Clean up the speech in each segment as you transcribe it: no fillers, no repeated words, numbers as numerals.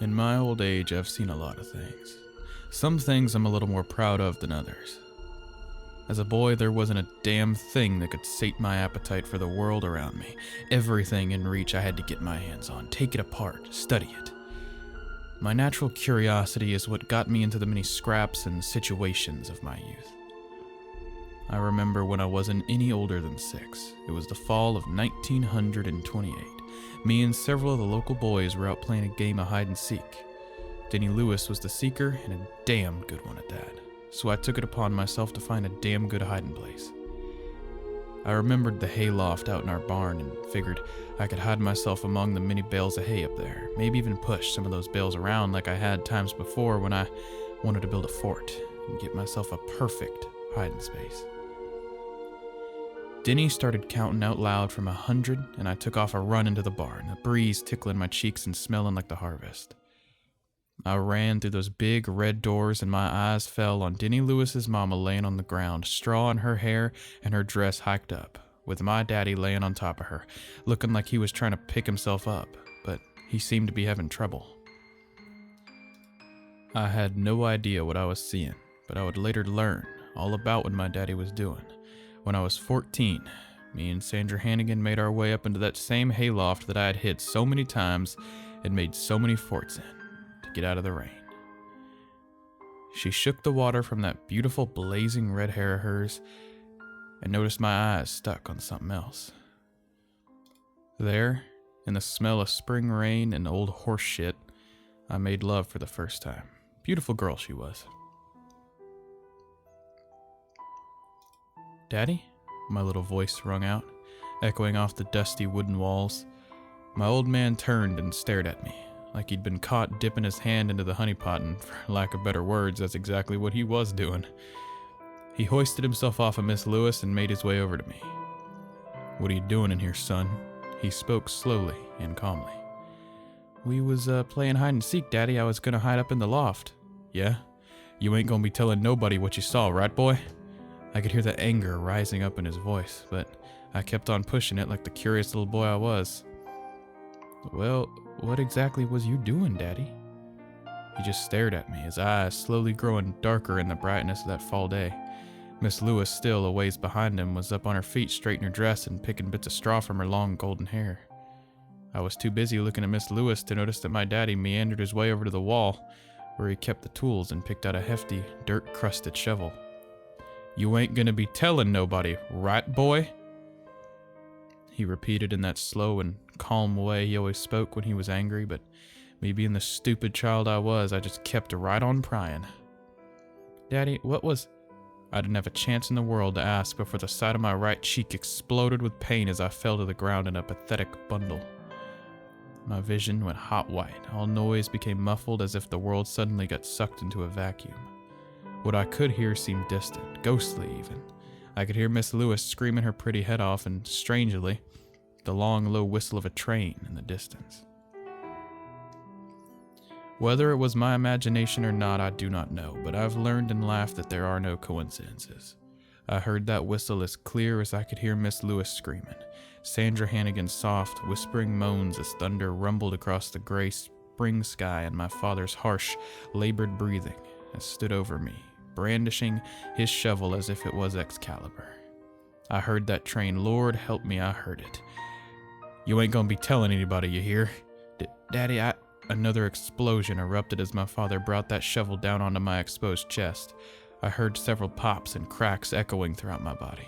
In my old age, I've seen a lot of things. Some things I'm a little more proud of than others. As a boy, there wasn't a damn thing that could sate my appetite for the world around me. Everything in reach I had to get my hands on, take it apart, study it. My natural curiosity is what got me into the many scraps and situations of my youth. I remember when I wasn't any older than 6. It was the fall of 1928. Me and several of the local boys were out playing a game of hide and seek. Denny Lewis was the seeker, and a damn good one at that, so I took it upon myself to find a damn good hiding place. I remembered the hay loft out in our barn and figured I could hide myself among the many bales of hay up there, maybe even push some of those bales around like I had times before when I wanted to build a fort and get myself a perfect hiding space. Denny started counting out loud from 100, and I took off a run into the barn, the breeze tickling my cheeks and smelling like the harvest. I ran through those big red doors, and my eyes fell on Denny Lewis's mama laying on the ground, straw in her hair and her dress hiked up, with my daddy laying on top of her, looking like he was trying to pick himself up, but he seemed to be having trouble. I had no idea what I was seeing, but I would later learn all about what my daddy was doing. When I was 14, me and Sandra Hannigan made our way up into that same hayloft that I had hid so many times and made so many forts in to get out of the rain. She shook the water from that beautiful blazing red hair of hers and noticed my eyes stuck on something else. There, in the smell of spring rain and old horse shit, I made love for the first time. Beautiful girl she was. "Daddy?" my little voice rung out, echoing off the dusty wooden walls. My old man turned and stared at me, like he'd been caught dipping his hand into the honey pot, and for lack of better words, that's exactly what he was doing. He hoisted himself off of Miss Lewis and made his way over to me. "What are you doing in here, son?" He spoke slowly and calmly. "We was playing hide and seek, Daddy. I was gonna hide up in the loft." "Yeah? You ain't gonna be telling nobody what you saw, right, boy?" I could hear the anger rising up in his voice, but I kept on pushing it like the curious little boy I was. "Well, what exactly was you doing, Daddy?" He just stared at me, his eyes slowly growing darker in the brightness of that fall day. Miss Lewis, still a ways behind him, was up on her feet straightening her dress and picking bits of straw from her long golden hair. I was too busy looking at Miss Lewis to notice that my daddy meandered his way over to the wall, where he kept the tools, and picked out a hefty, dirt-crusted shovel. "You ain't gonna be telling nobody, right, boy?" He repeated in that slow and calm way he always spoke when he was angry, but me being the stupid child I was, I just kept right on prying. "Daddy, what was—" I didn't have a chance in the world to ask before the side of my right cheek exploded with pain as I fell to the ground in a pathetic bundle. My vision went hot white, all noise became muffled as if the world suddenly got sucked into a vacuum. What I could hear seemed distant, ghostly even. I could hear Miss Lewis screaming her pretty head off, and strangely, the long, low whistle of a train in the distance. Whether it was my imagination or not, I do not know, but I've learned in life that there are no coincidences. I heard that whistle as clear as I could hear Miss Lewis screaming, Sandra Hannigan's soft, whispering moans as thunder rumbled across the gray spring sky, and my father's harsh, labored breathing as stood over me, brandishing his shovel as if it was Excalibur. I heard that train. Lord help me, I heard it. "You ain't gonna be telling anybody, you hear?" Daddy, Another explosion erupted as my father brought that shovel down onto my exposed chest. I heard several pops and cracks echoing throughout my body.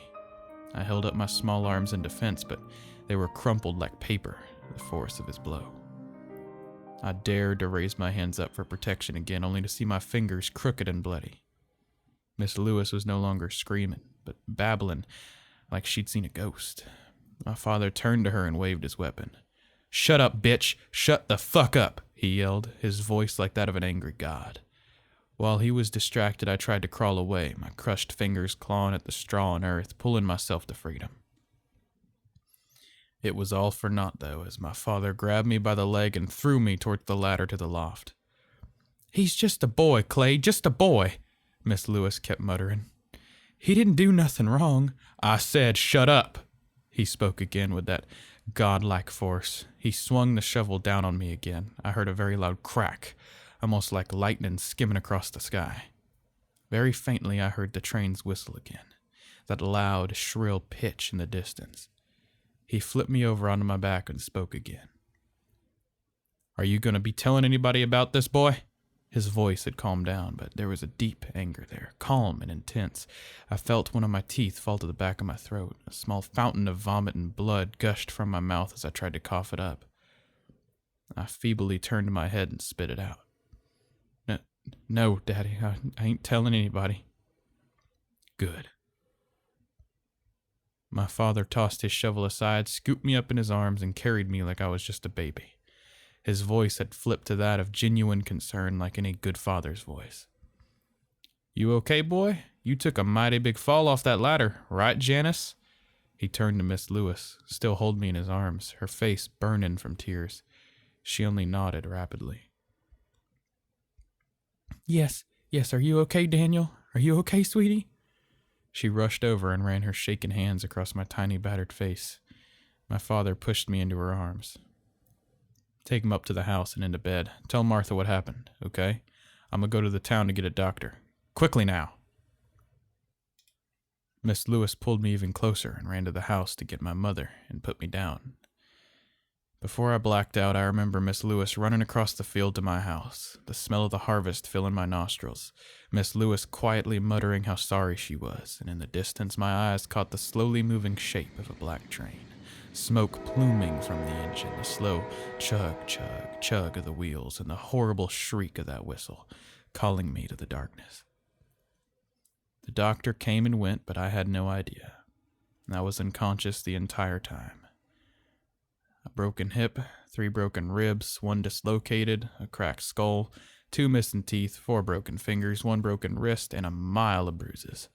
I held up my small arms in defense, but they were crumpled like paper, the force of his blow. I dared to raise my hands up for protection again, only to see my fingers crooked and bloody. Miss Lewis was no longer screaming, but babbling like she'd seen a ghost. My father turned to her and waved his weapon. "Shut up, bitch! Shut the fuck up!" he yelled, his voice like that of an angry god. While he was distracted, I tried to crawl away, my crushed fingers clawing at the straw and earth, pulling myself to freedom. It was all for naught, though, as my father grabbed me by the leg and threw me towards the ladder to the loft. "He's just a boy, Clay, just a boy," Miss Lewis kept muttering. "He didn't do nothing wrong." "I said shut up," he spoke again with that godlike force. He swung the shovel down on me again. I heard a very loud crack, almost like lightning skimming across the sky. Very faintly, I heard the train's whistle again, that loud, shrill pitch in the distance. He flipped me over onto my back and spoke again. "Are you going to be telling anybody about this, boy?" His voice had calmed down, but there was a deep anger there, calm and intense. I felt one of my teeth fall to the back of my throat. A small fountain of vomit and blood gushed from my mouth as I tried to cough it up. I feebly turned my head and spit it out. No, Daddy, I ain't telling anybody." "Good." My father tossed his shovel aside, scooped me up in his arms, and carried me like I was just a baby. His voice had flipped to that of genuine concern, like any good father's voice. "You okay, boy? You took a mighty big fall off that ladder, right, Janice?" He turned to Miss Lewis, still holding me in his arms, her face burning from tears. She only nodded rapidly. Yes, are you okay, Daniel? Are you okay, sweetie?" She rushed over and ran her shaking hands across my tiny battered face. My father pushed me into her arms. "Take him up to the house and into bed. Tell Martha what happened, okay? I'm gonna go to the town to get a doctor. Quickly now." Miss Lewis pulled me even closer and ran to the house to get my mother and put me down. Before I blacked out, I remember Miss Lewis running across the field to my house, the smell of the harvest filling my nostrils, Miss Lewis quietly muttering how sorry she was, and in the distance my eyes caught the slowly moving shape of a black train, smoke pluming from the engine, the slow chug, chug, chug of the wheels, and the horrible shriek of that whistle, calling me to the darkness. The doctor came and went, but I had no idea. I was unconscious the entire time. A broken hip, 3 broken ribs, 1 dislocated, a cracked skull, 2 missing teeth, 4 broken fingers, 1 broken wrist, and a mile of bruises.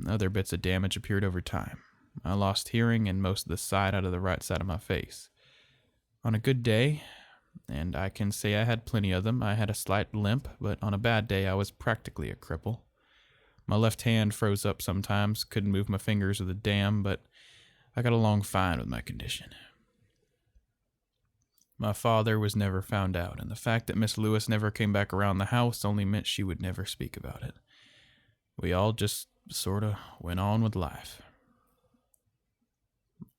Other bits of damage appeared over time. I lost hearing and most of the sight out of the right side of my face. On a good day, and I can say I had plenty of them, I had a slight limp, but on a bad day I was practically a cripple. My left hand froze up sometimes, couldn't move my fingers with a damn, but I got along fine with my condition. My father was never found out, and the fact that Miss Lewis never came back around the house only meant she would never speak about it. We all just sorta went on with life.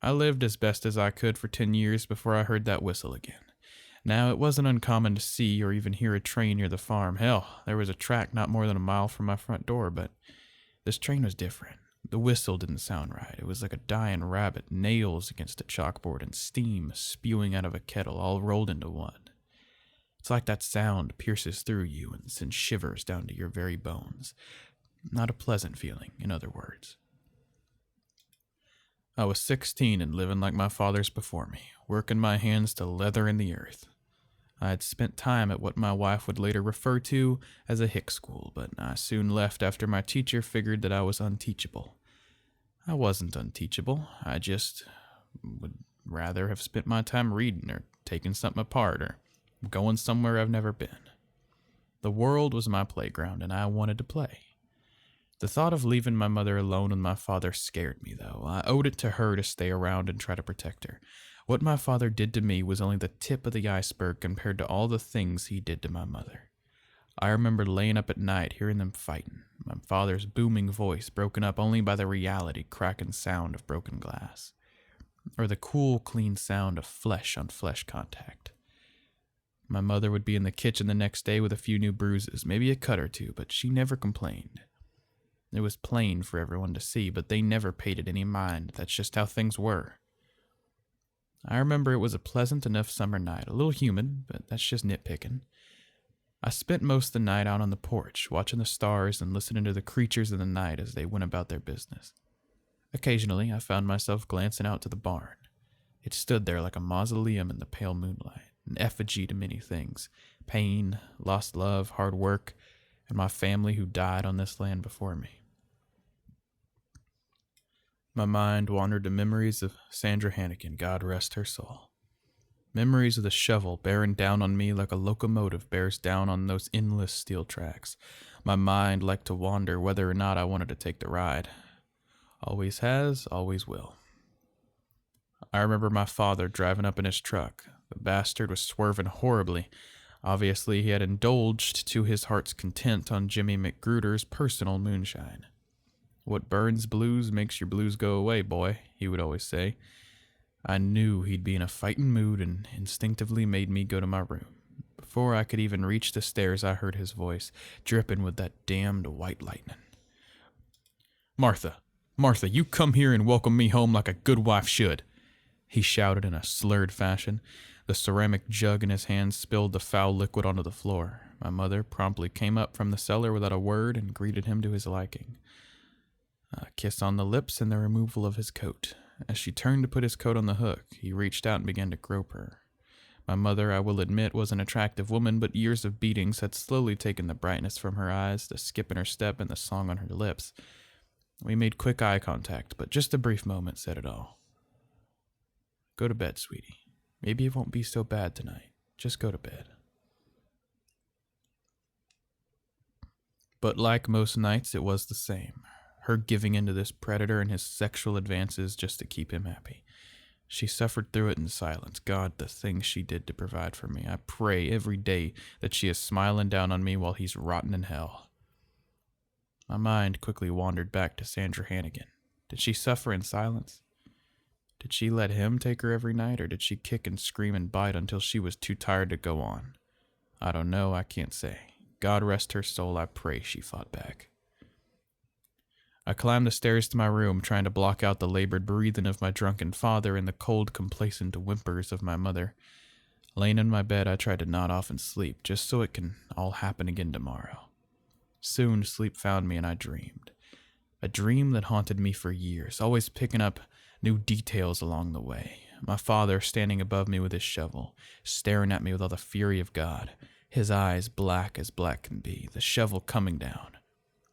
I lived as best as I could for 10 years before I heard that whistle again. Now, it wasn't uncommon to see or even hear a train near the farm. Hell, there was a track not more than a mile from my front door, but this train was different. The whistle didn't sound right. It was like a dying rabbit, nails against a chalkboard and steam spewing out of a kettle, all rolled into one. It's like that sound pierces through you and sends shivers down to your very bones. Not a pleasant feeling, in other words. I was 16 and living like my fathers before me, working my hands to leather in the earth. I had spent time at what my wife would later refer to as a hick school, but I soon left after my teacher figured that I was unteachable. I wasn't unteachable. I just would rather have spent my time reading or taking something apart or going somewhere I've never been. The world was my playground, and I wanted to play. The thought of leaving my mother alone with my father scared me, though. I owed it to her to stay around and try to protect her. What my father did to me was only the tip of the iceberg compared to all the things he did to my mother. I remember laying up at night hearing them fighting, my father's booming voice broken up only by the reality cracking sound of broken glass, or the cool, clean sound of flesh on flesh contact. My mother would be in the kitchen the next day with a few new bruises, maybe a cut or two, but she never complained. It was plain for everyone to see, but they never paid it any mind. That's just how things were. I remember it was a pleasant enough summer night, a little humid, but that's just nitpicking. I spent most of the night out on the porch, watching the stars and listening to the creatures of the night as they went about their business. Occasionally, I found myself glancing out to the barn. It stood there like a mausoleum in the pale moonlight, an effigy to many things: pain, lost love, hard work, and my family who died on this land before me. My mind wandered to memories of Sandra Hannigan, God rest her soul. Memories of the shovel bearing down on me like a locomotive bears down on those endless steel tracks. My mind liked to wander whether or not I wanted to take the ride. Always has, always will. I remember my father driving up in his truck. The bastard was swerving horribly. Obviously, he had indulged to his heart's content on Jimmy McGruder's personal moonshine. What burns blues makes your blues go away, boy, he would always say. I knew he'd be in a fightin' mood and instinctively made me go to my room. Before I could even reach the stairs, I heard his voice, dripping with that damned white lightning. Martha, Martha, you come here and welcome me home like a good wife should, he shouted in a slurred fashion. The ceramic jug in his hand spilled the foul liquid onto the floor. My mother promptly came up from the cellar without a word and greeted him to his liking. A kiss on the lips and the removal of his coat. As she turned to put his coat on the hook, he reached out and began to grope her. My mother, I will admit, was an attractive woman, but years of beatings had slowly taken the brightness from her eyes, the skip in her step, and the song on her lips. We made quick eye contact, but just a brief moment said it all. Go to bed, sweetie. Maybe it won't be so bad tonight. Just go to bed. But like most nights, it was the same. Her giving in to this predator and his sexual advances just to keep him happy. She suffered through it in silence. God, the things she did to provide for me. I pray every day that she is smiling down on me while he's rotting in hell. My mind quickly wandered back to Sandra Hannigan. Did she suffer in silence? Did she let him take her every night, or did she kick and scream and bite until she was too tired to go on? I don't know, I can't say. God rest her soul, I pray she fought back. I climbed the stairs to my room, trying to block out the labored breathing of my drunken father and the cold, complacent whimpers of my mother. Laying in my bed, I tried to nod off and sleep, just so it can all happen again tomorrow. Soon, sleep found me and I dreamed. A dream that haunted me for years, always picking up new details along the way. My father standing above me with his shovel, staring at me with all the fury of God, his eyes black as black can be, the shovel coming down.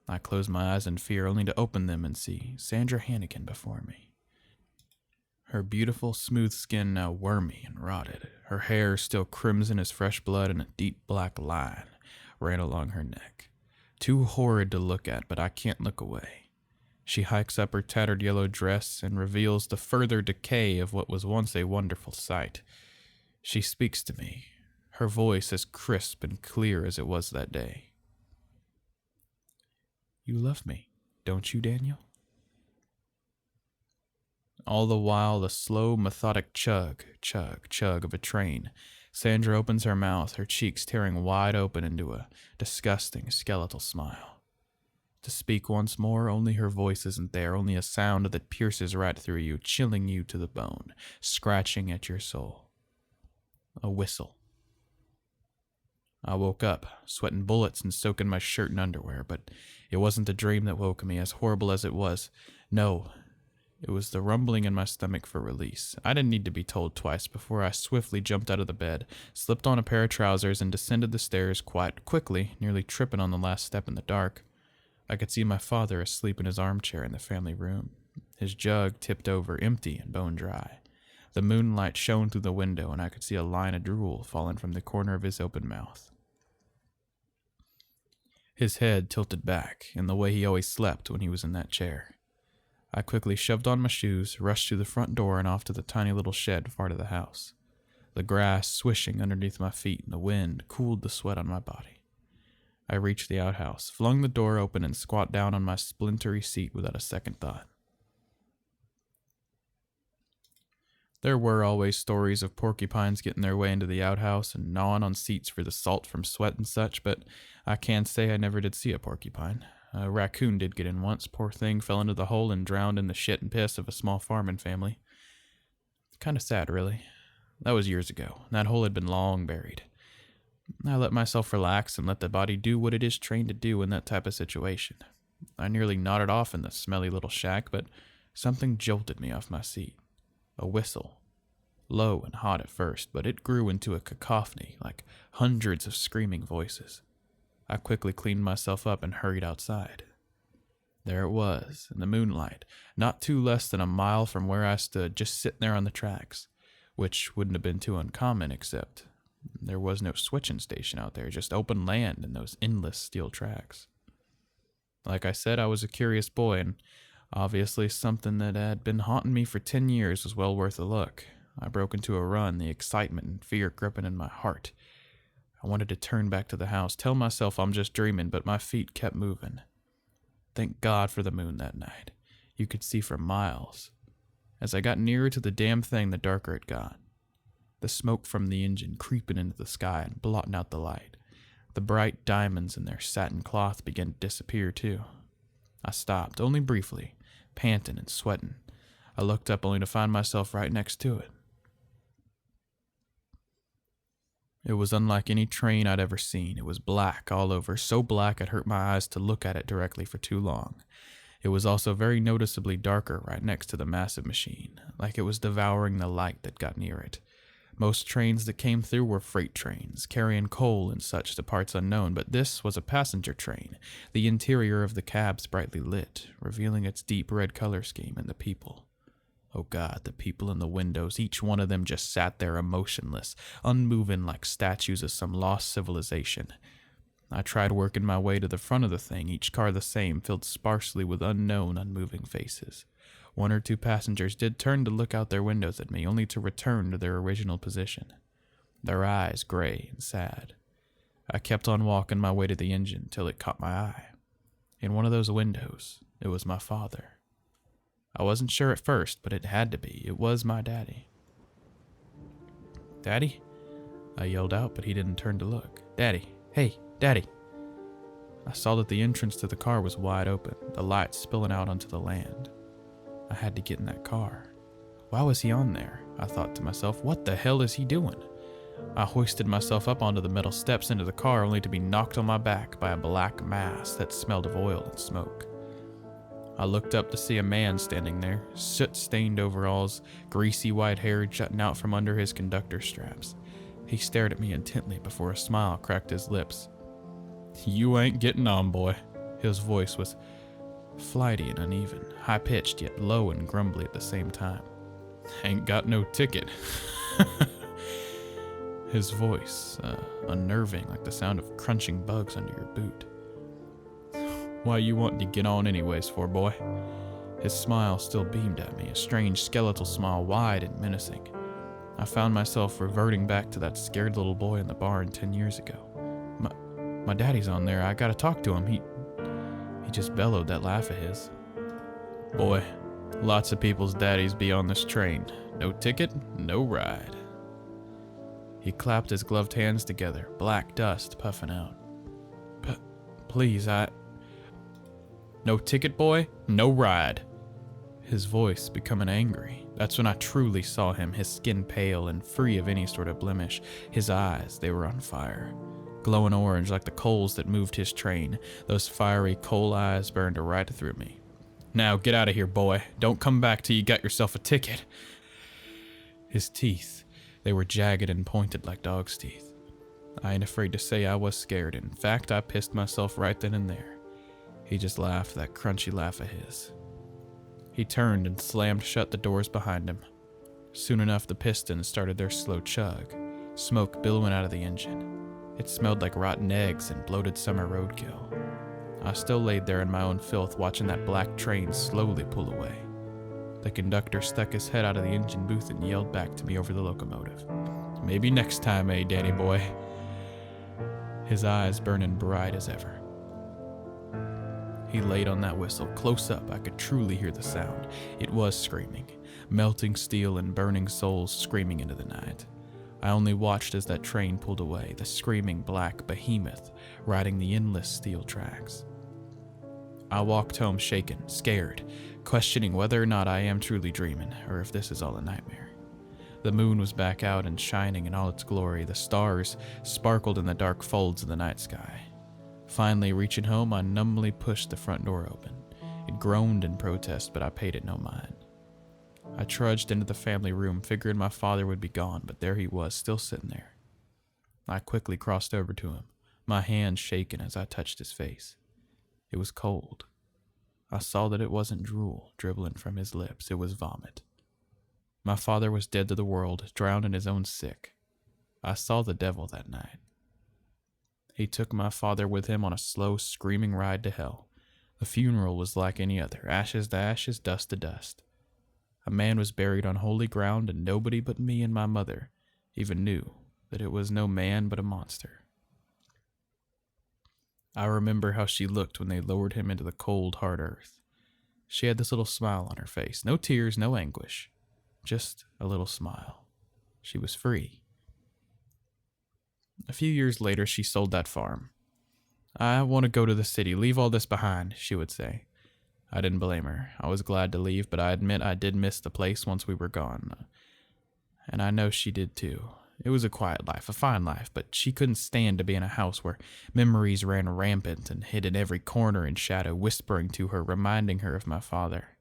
I closed my eyes in fear, only to open them and see Sandra Hannigan before me. Her beautiful, smooth skin now wormy and rotted, her hair still crimson as fresh blood, and a deep black line ran along her neck. Too horrid to look at, but I can't look away. She hikes up her tattered yellow dress and reveals the further decay of what was once a wonderful sight. She speaks to me, her voice as crisp and clear as it was that day. You love me, don't you, Daniel? All the while, the slow, methodic chug, chug, chug of a train. Sandra opens her mouth, her cheeks tearing wide open into a disgusting, skeletal smile. To speak once more, only her voice isn't there, only a sound that pierces right through you, chilling you to the bone, scratching at your soul. A whistle. I woke up, sweating bullets and soaking my shirt and underwear, but it wasn't the dream that woke me, as horrible as it was. No, it was the rumbling in my stomach for release. I didn't need to be told twice before I swiftly jumped out of the bed, slipped on a pair of trousers, and descended the stairs quite quickly, nearly tripping on the last step in the dark. I could see my father asleep in his armchair in the family room, his jug tipped over, empty and bone dry. The moonlight shone through the window, and I could see a line of drool falling from the corner of his open mouth. His head tilted back, in the way he always slept when he was in that chair. I quickly shoved on my shoes, rushed through the front door and off to the tiny little shed far to the house. The grass swishing underneath my feet and the wind cooled the sweat on my body. I reached the outhouse, flung the door open, and squat down on my splintery seat without a second thought. There were always stories of porcupines getting their way into the outhouse and gnawing on seats for the salt from sweat and such, but I can say I never did see a porcupine. A raccoon did get in once. Poor thing fell into the hole and drowned in the shit and piss of a small farming family. Kind of sad, really. That was years ago. That hole had been long buried. I let myself relax and let the body do what it is trained to do in that type of situation. I nearly nodded off in the smelly little shack, but something jolted me off my seat. A whistle. Low and hot at first, but it grew into a cacophony, like hundreds of screaming voices. I quickly cleaned myself up and hurried outside. There it was, in the moonlight, not too less than a mile from where I stood, just sitting there on the tracks, which wouldn't have been too uncommon, except there was no switching station out there, just open land and those endless steel tracks. Like I said, I was a curious boy, and Obviously, something that had been haunting me for 10 years was well worth a look. I broke into a run, the excitement and fear gripping in my heart. I wanted to turn back to the house, tell myself I'm just dreaming, but my feet kept moving. Thank God for the moon that night. You could see for miles. As I got nearer to the damn thing, the darker it got. The smoke from the engine creeping into the sky and blotting out the light. The bright diamonds in their satin cloth began to disappear too. I stopped, only briefly, panting and sweating. I looked up only to find myself right next to it. It was unlike any train I'd ever seen. It was black all over, so black it hurt my eyes to look at it directly for too long. It was also very noticeably darker right next to the massive machine, like it was devouring the light that got near it. Most trains that came through were freight trains, carrying coal and such to parts unknown, but this was a passenger train, the interior of the cabs brightly lit, revealing its deep red color scheme, and the people. Oh God, the people in the windows, each one of them just sat there emotionless, unmoving like statues of some lost civilization. I tried working my way to the front of the thing, each car the same, filled sparsely with unknown, unmoving faces. One or two passengers did turn to look out their windows at me, only to return to their original position, their eyes gray and sad. I kept on walking my way to the engine till it caught my eye. In one of those windows, it was my father. I wasn't sure at first, but it had to be. It was my daddy. "Daddy?" I yelled out, but he didn't turn to look. "Daddy! Hey, Daddy!" I saw that the entrance to the car was wide open, the lights spilling out onto the land. I had to get in that car. Why was he on there? I thought to myself, what the hell is he doing? I hoisted myself up onto the metal steps into the car, only to be knocked on my back by a black mass that smelled of oil and smoke. I looked up to see a man standing there, soot-stained overalls, greasy white hair jutting out from under his conductor straps. He stared at me intently before a smile cracked his lips. "You ain't getting on, boy." His voice was flighty and uneven, high-pitched yet low and grumbly at the same time. "Ain't got no ticket." His voice, unnerving, like the sound of crunching bugs under your boot. "Why you want to get on anyways for, boy?" His smile still beamed at me, a strange skeletal smile, wide and menacing. I found myself reverting back to that scared little boy in the barn 10 years ago. My daddy's on there. I gotta talk to him. He just bellowed that laugh of his. "Boy, lots of people's daddies be on this train. No ticket, no ride." He clapped his gloved hands together, black dust puffing out. Please, No ticket, boy, no ride." His voice becoming angry. That's when I truly saw him, his skin pale and free of any sort of blemish. His eyes, they were on fire. Glowing orange like the coals that moved his train. Those fiery coal eyes burned right through me. "Now get out of here, boy. Don't come back till you got yourself a ticket." His teeth, they were jagged and pointed like dog's teeth. I ain't afraid to say I was scared. In fact, I pissed myself right then and there. He just laughed that crunchy laugh of his. He turned and slammed shut the doors behind him. Soon enough, the pistons started their slow chug, smoke billowing out of the engine. It smelled like rotten eggs and bloated summer roadkill. I still laid there in my own filth, watching that black train slowly pull away. The conductor stuck his head out of the engine booth and yelled back to me over the locomotive. "Maybe next time, eh, Danny boy?" His eyes burning bright as ever. He laid on that whistle. Close up, I could truly hear the sound. It was screaming. Melting steel and burning souls screaming into the night. I only watched as that train pulled away, the screaming black behemoth riding the endless steel tracks. I walked home shaken, scared, questioning whether or not I am truly dreaming, or if this is all a nightmare. The moon was back out and shining in all its glory. The stars sparkled in the dark folds of the night sky. Finally, reaching home, I numbly pushed the front door open. It groaned in protest, but I paid it no mind. I trudged into the family room, figuring my father would be gone, but there he was, still sitting there. I quickly crossed over to him, my hand shaking as I touched his face. It was cold. I saw that it wasn't drool dribbling from his lips, it was vomit. My father was dead to the world, drowned in his own sick. I saw the devil that night. He took my father with him on a slow, screaming ride to hell. The funeral was like any other, ashes to ashes, dust to dust. A man was buried on holy ground, and nobody but me and my mother even knew that it was no man but a monster. I remember how she looked when they lowered him into the cold, hard earth. She had this little smile on her face. No tears, no anguish. Just a little smile. She was free. A few years later, she sold that farm. "I want to go to the city. Leave all this behind," she would say. I didn't blame her. I was glad to leave, but I admit I did miss the place once we were gone. And I know she did too. It was a quiet life, a fine life, but she couldn't stand to be in a house where memories ran rampant and hid in every corner and shadow, whispering to her, reminding her of my father.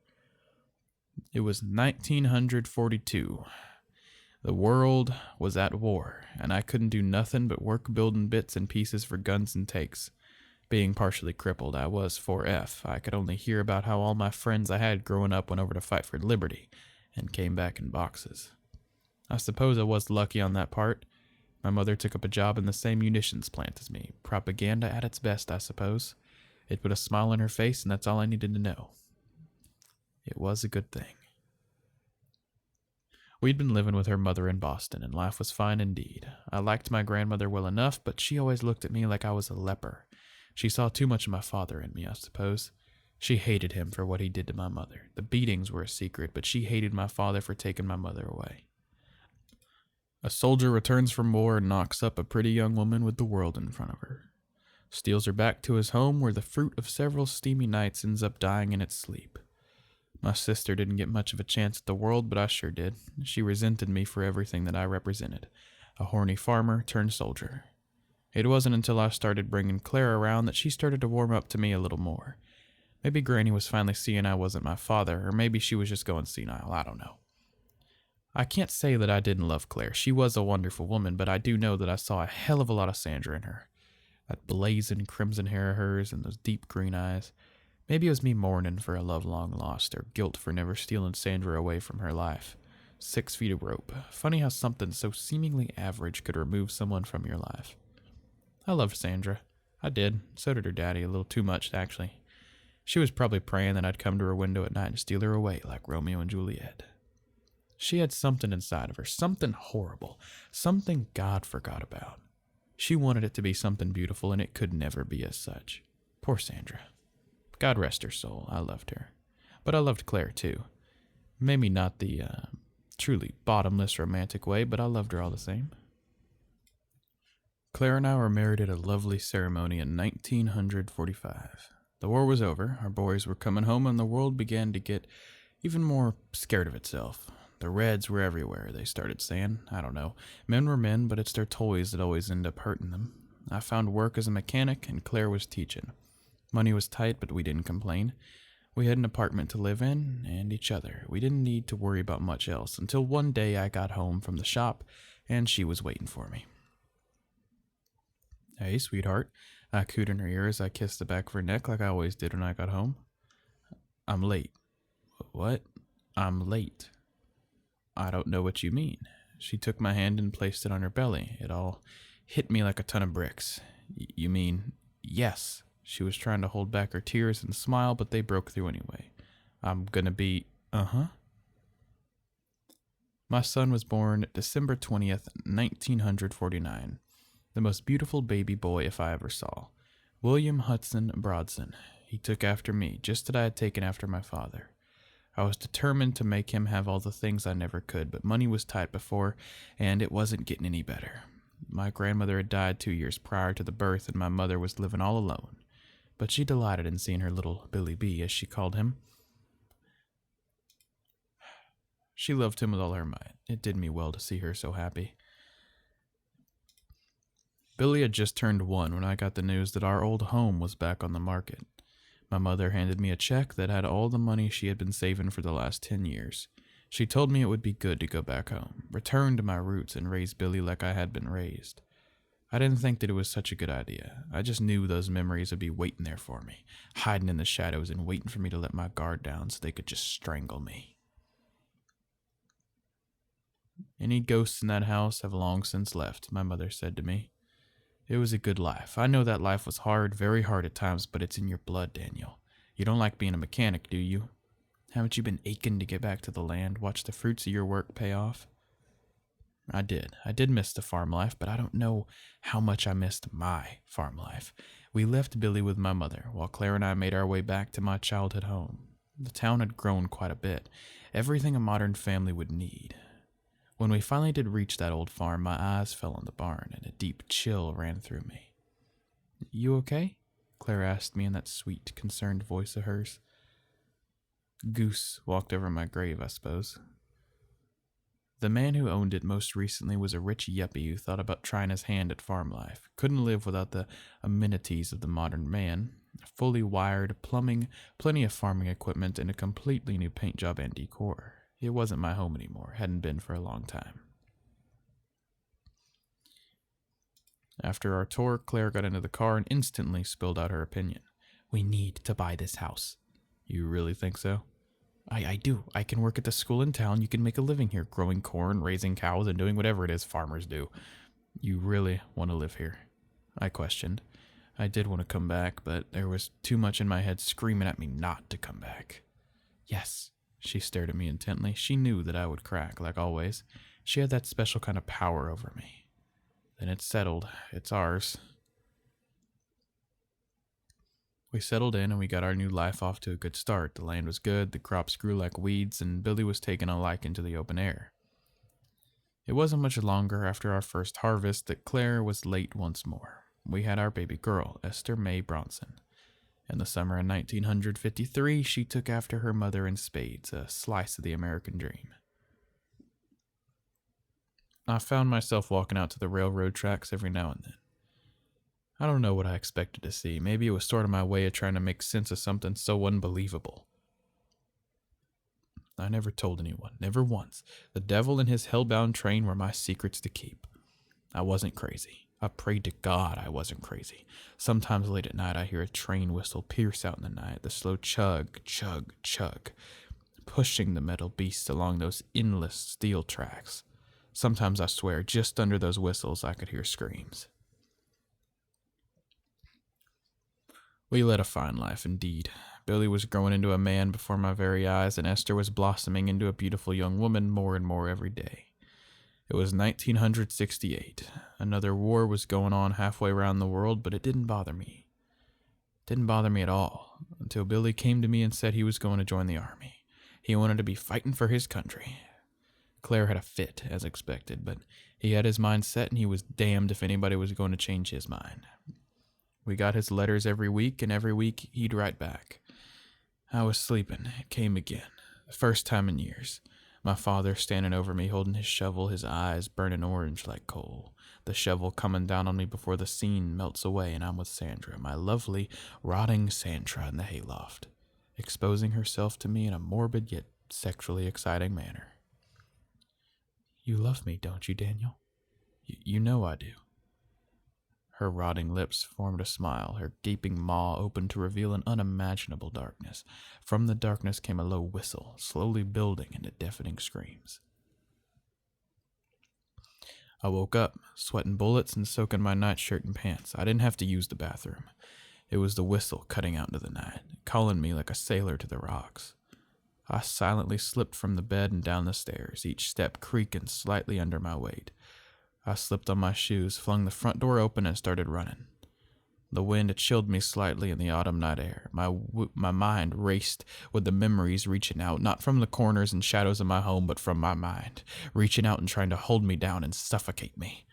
It was 1942. The world was at war, and I couldn't do nothing but work building bits and pieces for guns and takes. Being partially crippled, I was 4F. I could only hear about how all my friends I had growing up went over to fight for liberty and came back in boxes. I suppose I was lucky on that part. My mother took up a job in the same munitions plant as me. Propaganda at its best, I suppose. It put a smile on her face, and that's all I needed to know. It was a good thing. We'd been living with her mother in Boston, and life was fine indeed. I liked my grandmother well enough, but she always looked at me like I was a leper. She saw too much of my father in me, I suppose. She hated him for what he did to my mother. The beatings were a secret, but she hated my father for taking my mother away. A soldier returns from war and knocks up a pretty young woman with the world in front of her. Steals her back to his home, where the fruit of several steamy nights ends up dying in its sleep. My sister didn't get much of a chance at the world, but I sure did. She resented me for everything that I represented. A horny farmer turned soldier. It wasn't until I started bringing Claire around that she started to warm up to me a little more. Maybe Granny was finally seeing I wasn't my father, or maybe she was just going senile, I don't know. I can't say that I didn't love Claire. She was a wonderful woman, but I do know that I saw a hell of a lot of Sandra in her. That blazing crimson hair of hers and those deep green eyes. Maybe it was me mourning for a love long lost, or guilt for never stealing Sandra away from her life. 6 feet of rope. Funny how something so seemingly average could remove someone from your life. I loved Sandra. I did. So did her daddy, a little too much, actually. She was probably praying that I'd come to her window at night and steal her away like Romeo and Juliet. She had something inside of her, something horrible, something God forgot about. She wanted it to be something beautiful, and it could never be as such. Poor Sandra. God rest her soul. I loved her. But I loved Claire, too. Maybe not the truly bottomless romantic way, but I loved her all the same. Claire and I were married at a lovely ceremony in 1945. The war was over, our boys were coming home, and the world began to get even more scared of itself. The Reds were everywhere, they started saying. I don't know. Men were men, but it's their toys that always end up hurting them. I found work as a mechanic, and Claire was teaching. Money was tight, but we didn't complain. We had an apartment to live in, and each other. We didn't need to worry about much else, until one day I got home from the shop, and she was waiting for me. "Hey, sweetheart," I cooed in her ear as I kissed the back of her neck like I always did when I got home. "I'm late." "What?" "I'm late." "I don't know what you mean." She took my hand and placed it on her belly. It all hit me like a ton of bricks. "You mean, yes." She was trying to hold back her tears and smile, but they broke through anyway. "I'm gonna be, uh-huh." My son was born December 20th, 1949. The most beautiful baby boy if I ever saw. William Hudson Brodson. He took after me, just as I had taken after my father. I was determined to make him have all the things I never could, but money was tight before, and it wasn't getting any better. My grandmother had died 2 years prior to the birth, and my mother was living all alone. But she delighted in seeing her little Billy B, as she called him. She loved him with all her might. It did me well to see her so happy. Billy had just turned 1 when I got the news that our old home was back on the market. My mother handed me a check that had all the money she had been saving for the last 10 years. She told me it would be good to go back home, return to my roots, and raise Billy like I had been raised. I didn't think that it was such a good idea. I just knew those memories would be waiting there for me, hiding in the shadows and waiting for me to let my guard down so they could just strangle me. "Any ghosts in that house have long since left," my mother said to me. "It was a good life. I know that life was hard, very hard at times, but it's in your blood, Daniel. You don't like being a mechanic, do you? Haven't you been aching to get back to the land, watch the fruits of your work pay off? I did. I did miss the farm life, but I don't know how much I missed my farm life. We left Billy with my mother, while Claire and I made our way back to my childhood home. The town had grown quite a bit, everything a modern family would need. When we finally did reach that old farm, my eyes fell on the barn, and a deep chill ran through me. You okay? Claire asked me in that sweet, concerned voice of hers. Goose walked over my grave, I suppose. The man who owned it most recently was a rich yuppie who thought about trying his hand at farm life. Couldn't live without the amenities of the modern man. Fully wired, plumbing, plenty of farming equipment, and a completely new paint job and decor. It wasn't my home anymore, hadn't been for a long time. After our tour, Claire got into the car and instantly spilled out her opinion. We need to buy this house. You really think so? I do. I can work at the school in town. You can make a living here, growing corn, raising cows, and doing whatever it is farmers do. You really want to live here? I questioned. I did want to come back, but there was too much in my head screaming at me not to come back. Yes. She stared at me intently. She knew that I would crack, like always. She had that special kind of power over me. Then it's settled. It's ours. We settled in and we got our new life off to a good start. The land was good, the crops grew like weeds, and Billy was taking a liking to the open air. It wasn't much longer after our first harvest that Claire was late once more. We had our baby girl, Esther Mae Bronson. In the summer of 1953, she took after her mother in spades, a slice of the American dream. I found myself walking out to the railroad tracks every now and then. I don't know what I expected to see. Maybe it was sort of my way of trying to make sense of something so unbelievable. I never told anyone, never once. The devil and his hell-bound train were my secrets to keep. I wasn't crazy. I prayed to God I wasn't crazy. Sometimes late at night I hear a train whistle pierce out in the night, the slow chug, chug, chug, pushing the metal beast along those endless steel tracks. Sometimes I swear, just under those whistles I could hear screams. We led a fine life, indeed. Billy was growing into a man before my very eyes, and Esther was blossoming into a beautiful young woman more and more every day. It was 1968. Another war was going on halfway around the world, but it didn't bother me. It didn't bother me at all, until Billy came to me and said he was going to join the army. He wanted to be fighting for his country. Claire had a fit, as expected, but he had his mind set, and he was damned if anybody was going to change his mind. We got his letters every week, and every week he'd write back. I was sleeping. It came again. The first time in years. My father standing over me, holding his shovel, his eyes burning orange like coal. The shovel coming down on me before the scene melts away, and I'm with Sandra, my lovely, rotting Sandra in the hayloft, exposing herself to me in a morbid yet sexually exciting manner. You love me, don't you, Daniel? You know I do. Her rotting lips formed a smile, her gaping maw opened to reveal an unimaginable darkness. From the darkness came a low whistle, slowly building into deafening screams. I woke up, sweating bullets and soaking my nightshirt and pants. I didn't have to use the bathroom. It was the whistle cutting out into the night, calling me like a sailor to the rocks. I silently slipped from the bed and down the stairs, each step creaking slightly under my weight. I slipped on my shoes, flung the front door open, and started running. The wind chilled me slightly in the autumn night air. My mind raced with the memories reaching out, not from the corners and shadows of my home, but from my mind, reaching out and trying to hold me down and suffocate me.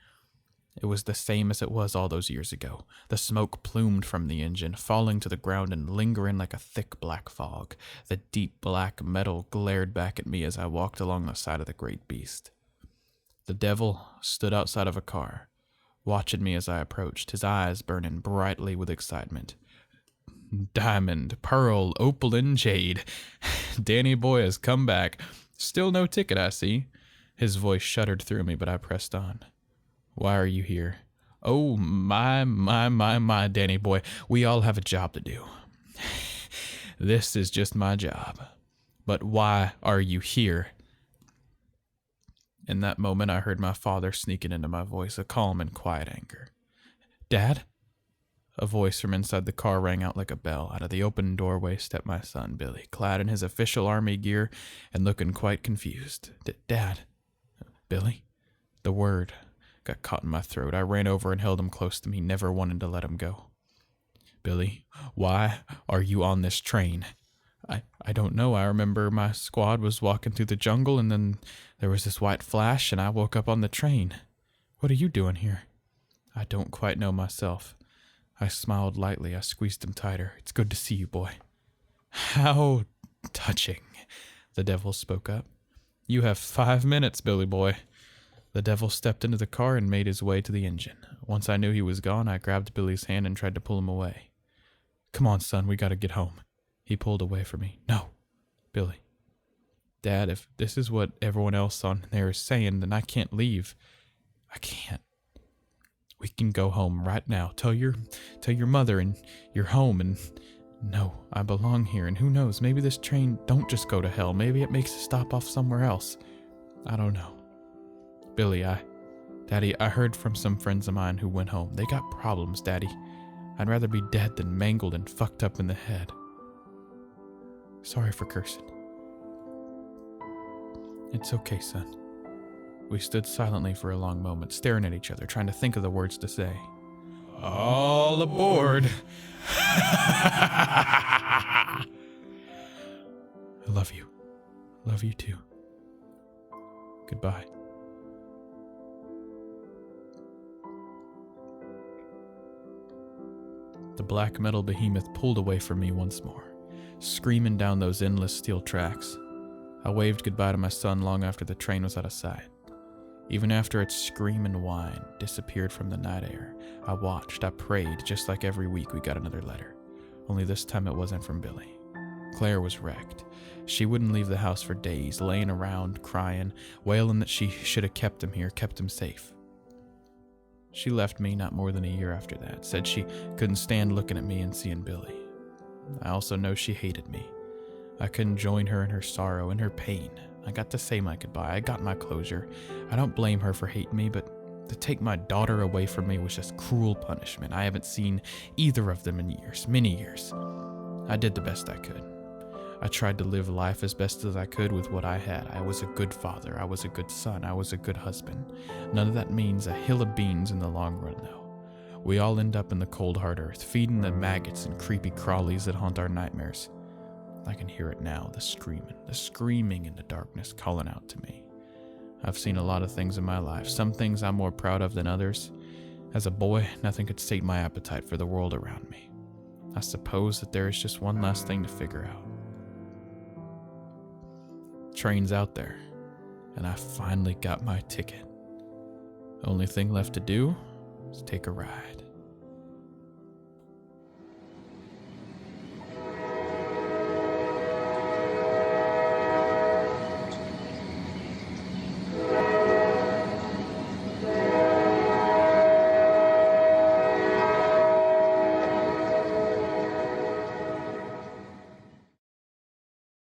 It was the same as it was all those years ago. The smoke plumed from the engine, falling to the ground and lingering like a thick black fog. The deep black metal glared back at me as I walked along the side of the great beast. The devil stood outside of a car, watching me as I approached, his eyes burning brightly with excitement. Diamond, pearl, opal, and jade. Danny boy has come back. Still no ticket, I see. His voice shuddered through me, but I pressed on. Why are you here? Oh, my, Danny boy. We all have a job to do. This is just my job. But why are you here? In that moment, I heard my father sneaking into my voice, a calm and quiet anger. Dad? A voice from inside the car rang out like a bell. Out of the open doorway stepped my son, Billy, clad in his official army gear and looking quite confused. Dad. Billy? The word got caught in my throat. I ran over and held him close to me, never wanting to let him go. Billy, why are you on this train? I don't know. I remember my squad was walking through the jungle and then there was this white flash and I woke up on the train. What are you doing here? I don't quite know myself. I smiled lightly. I squeezed him tighter. It's good to see you, boy. How touching, the devil spoke up. You have 5 minutes, Billy boy. The devil stepped into the car and made his way to the engine. Once I knew he was gone, I grabbed Billy's hand and tried to pull him away. Come on, son, we gotta get home. He pulled away from me. No, Billy. Dad, if this is what everyone else on there is saying, then I can't leave. I can't. We can go home right now. Tell your mother and you're home and no, I belong here and who knows, maybe this train don't just go to hell. Maybe it makes a stop off somewhere else. I don't know. Billy, Daddy, I heard from some friends of mine who went home. They got problems, Daddy. I'd rather be dead than mangled and fucked up in the head. Sorry for cursing. It's okay, son. We stood silently for a long moment, staring at each other, trying to think of the words to say. All aboard! I love you. Love you too. Goodbye. The black metal behemoth pulled away from me once more, screaming down those endless steel tracks. I waved goodbye to my son long after the train was out of sight. Even after its scream and whine disappeared from the night air, I watched, I prayed, just like every week we got another letter. Only this time it wasn't from Billy. Claire was wrecked. She wouldn't leave the house for days, laying around, crying, wailing that she should have kept him here, kept him safe. She left me not more than a year after that, said she couldn't stand looking at me and seeing Billy. I also know she hated me. I couldn't join her in her sorrow and her pain. I got to say my goodbye. I got my closure. I don't blame her for hating me, but to take my daughter away from me was just cruel punishment. I haven't seen either of them in years, many years. I did the best I could. I tried to live life as best as I could with what I had. I was a good father. I was a good son. I was a good husband. None of that means a hill of beans in the long run, though. We all end up in the cold hard earth, feeding the maggots and creepy crawlies that haunt our nightmares. I can hear it now, the screaming in the darkness calling out to me. I've seen a lot of things in my life, some things I'm more proud of than others. As a boy, nothing could sate my appetite for the world around me. I suppose that there is just one last thing to figure out. Train's out there, and I finally got my ticket. Only thing left to do is take a ride.